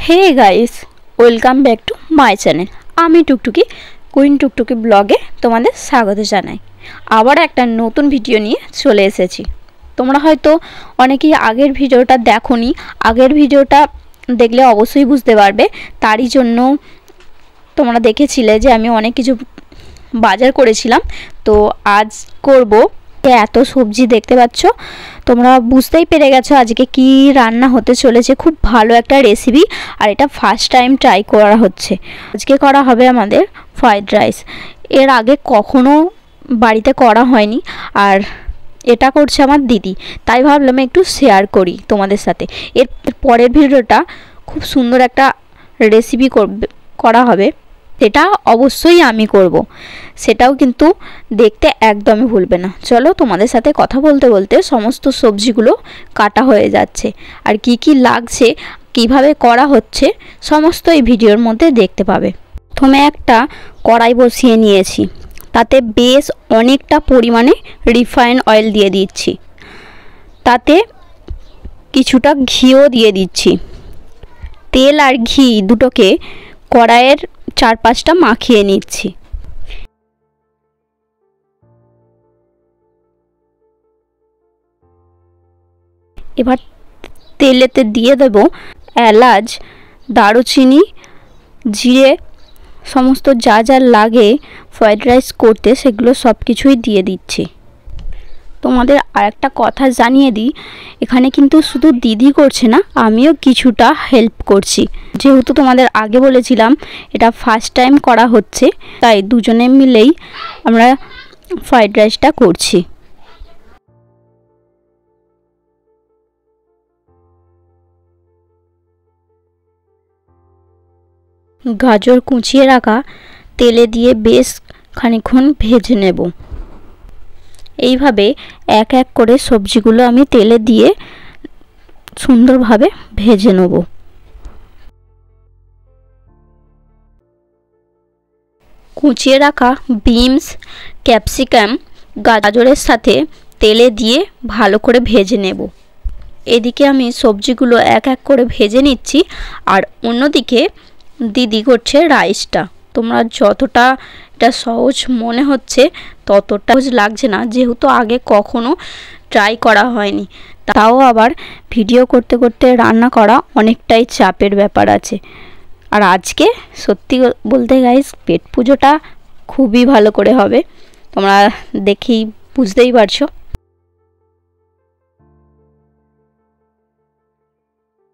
Hey guys, welcome back to my channel. আমি Tuktuki queen টুকটুকি ব্লগে তোমাদের স্বাগত জানাই। আবার একটা নতুন ভিডিও নিয়ে চলে এসেছি। তোমরা হয়তো অনেকেই আগের ভিডিওটা দেখোনি, আগের ভিডিওটা দেখলে অবশ্যই বুঝতে পারবে। তারই জন্য তোমরা দেখেছিলে যে আমি অনেক কিছু বাজার করেছিলাম, তো আজ করব। এত সবজি দেখতে পাচ্ছ, তোমরা বুঝতেই পেরে গেছো আজকে কি রান্না হতে চলেছে। খুব ভালো একটা রেসিপি, আর এটা ফার্স্ট টাইম ট্রাই করা হচ্ছে। আজকে করা হবে আমাদের ফ্রাইড রাইস। এর আগে কখনো বাড়িতে করা হয়নি, আর এটা করছে আমার দিদি, তাই ভাবলাম একটু শেয়ার করি তোমাদের সাথে। এর পরের ভিডিওটা খুব সুন্দর একটা রেসিপি করা হবে, সেটা অবশ্যই আমি করব, সেটাও কিন্তু দেখতে একদমই ভুলবে না। চলো, তোমাদের সাথে কথা বলতে বলতে সমস্ত সবজিগুলো কাটা হয়ে যাচ্ছে, আর কি কি লাগছে, কিভাবে করা হচ্ছে, সমস্ত এই ভিডিওর মধ্যে দেখতে পাবে। প্রথমে একটা কড়াই বসিয়ে নিয়েছি, তাতে বেশ অনেকটা পরিমাণে রিফাইন অয়েল দিয়ে দিচ্ছি, তাতে কিছুটা ঘিও দিয়ে দিচ্ছি। তেল আর ঘি দুটোকে কড়াইয়ের চারপাশটা মাখিয়ে নিচ্ছি। এবার তেলেতে দিয়ে দেব এলাচ, দারুচিনি, জিরে, সমস্ত যা যা লাগে ফ্রাইড রাইস করতে সেগুলো সব কিছুই দিয়ে দিচ্ছি। তোমাদের আরেকটা কথা জানিয়ে দিই, এখানে কিন্তু শুধু দিদি করছে না, আমিও কিছুটা হেল্প করছি। যেহেতু তোমাদের আগে বলেছিলাম এটা ফার্স্ট টাইম করা হচ্ছে, তাই দুজনে মিলেই আমরা ফ্রাইড রাইসটা করছি। গাজর কুচিয়ে রাখা তেলে দিয়ে বেশ খানিকক্ষণ ভেজে নেব। এইভাবে এক এক করে সবজিগুলো আমি তেলে দিয়ে সুন্দরভাবে ভেজে নেব। কুচিয়ে রাখা বিনস, ক্যাপসিকাম, গাজরের সাথে তেলে দিয়ে ভালো করে ভেজে নেব। এদিকে আমি সবজিগুলো এক এক করে ভেজে নিচ্ছি, আর অন্যদিকে দিদি করছে রাইসটা। তোমরা যতটা এটা সহজ মনে হচ্ছে ততটা সহজ লাগছে না, যেহেতু আগে কখনো ট্রাই করা হয়নি। তাও আবার ভিডিও করতে করতে রান্না করা অনেকটাই চাপের ব্যাপার আছে। আর আজকে সত্যি বলতে গাইস, পেট পুজোটা খুবই ভালো করে হবে, তোমরা দেখেই বুঝতেই পারছো।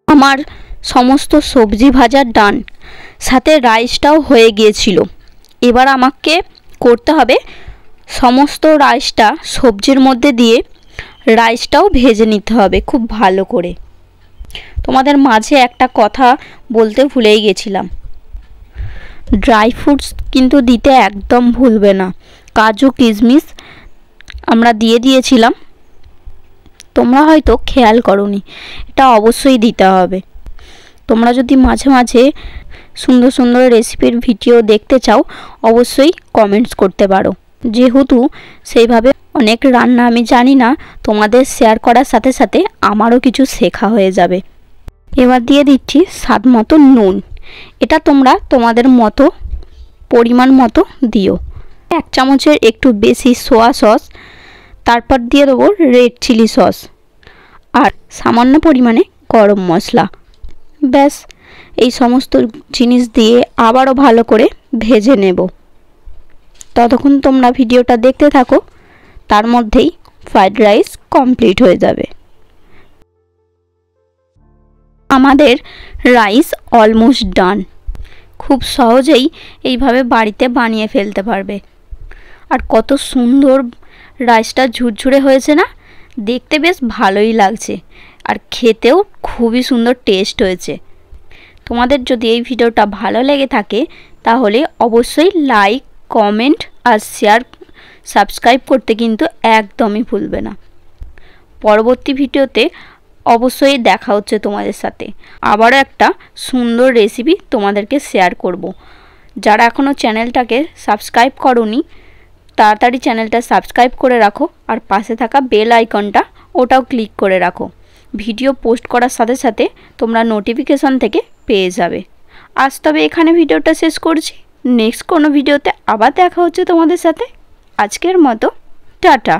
আমার সমস্ত সবজি ভাজার ডান, সাথে রাইসটাও হয়ে গিয়েছিল। এবার আমাকে করতে হবে সমস্ত রাইসটা সবজির মধ্যে দিয়ে রাইসটাও ভেজে নিতে হবে খুব ভালো করে। তোমাদের মাঝে একটা কথা বলতে ভুলেই গেছিলাম, ড্রাই ফ্রুটস কিন্তু দিতে একদম ভুলবে না। কাজু কিশমিশ আমরা দিয়ে দিয়েছিলাম, তোমরা হয়তো খেয়াল করোনি, এটা অবশ্যই দিতে হবে। তোমরা যদি মাঝে মাঝে সুন্দর সুন্দর রেসিপির ভিডিও দেখতে চাও, অবশ্যই কমেন্টস করতে পারো। যেহেতু সেইভাবে অনেক রান্না আমি জানি না, তোমাদের শেয়ার করার সাথে সাথে আমারও কিছু শেখা হয়ে যাবে। এবার দিয়ে দিচ্ছি স্বাদ মতো নুন, এটা তোমরা তোমাদের মতো পরিমাণ মতো দিও। 1 চামচের একটু বেশি সোয়া সস, তারপর দিয়ে দেবো রেড চিলি সস, আর সামান্য পরিমাণে গরম মশলা। ব্যাস, এই সমস্ত জিনিস দিয়ে আবারও ভালো করে ভেজে নেব। ততক্ষণ তোমরা ভিডিওটা দেখতে থাকো, তার মধ্যেই ফ্রাইড রাইস কমপ্লিট হয়ে যাবে। আমাদের রাইস অলমোস্ট ডান। খুব সহজেই এইভাবে বাড়িতে বানিয়ে ফেলতে পারবে। আর কত সুন্দর রাইসটা ঝুরঝুরে হয়েছে না, দেখতে বেশ ভালোই লাগছে, আর খেতেও খুবই সুন্দর টেস্ট হয়েছে। তোমাদের যদি এই ভিডিওটা ভালো লেগে থাকে তাহলে অবশ্যই লাইক, কমেন্ট আর শেয়ার, সাবস্ক্রাইব করতে কিন্তু একদমই ভুলবে না। পরবর্তী ভিডিওতে অবশ্যই দেখা হচ্ছে তোমাদের সাথে। আবারও একটা সুন্দর রেসিপি তোমাদেরকে শেয়ার করব। যারা এখনও চ্যানেলটাকে সাবস্ক্রাইব করোনি, তাড়াতাড়ি চ্যানেলটা সাবস্ক্রাইব করে রাখো, আর পাশে থাকা বেল আইকনটা ওটাও ক্লিক করে রাখো, ভিডিও পোস্ট করার সাথে সাথে তোমরা নোটিফিকেশন থেকে পেয়ে যাবে। আজ তবে এখানে ভিডিওটা শেষ করছি। নেক্সট কোনো ভিডিওতে আবার দেখা হচ্ছে তোমাদের সাথে। আজকের মতো টাটা।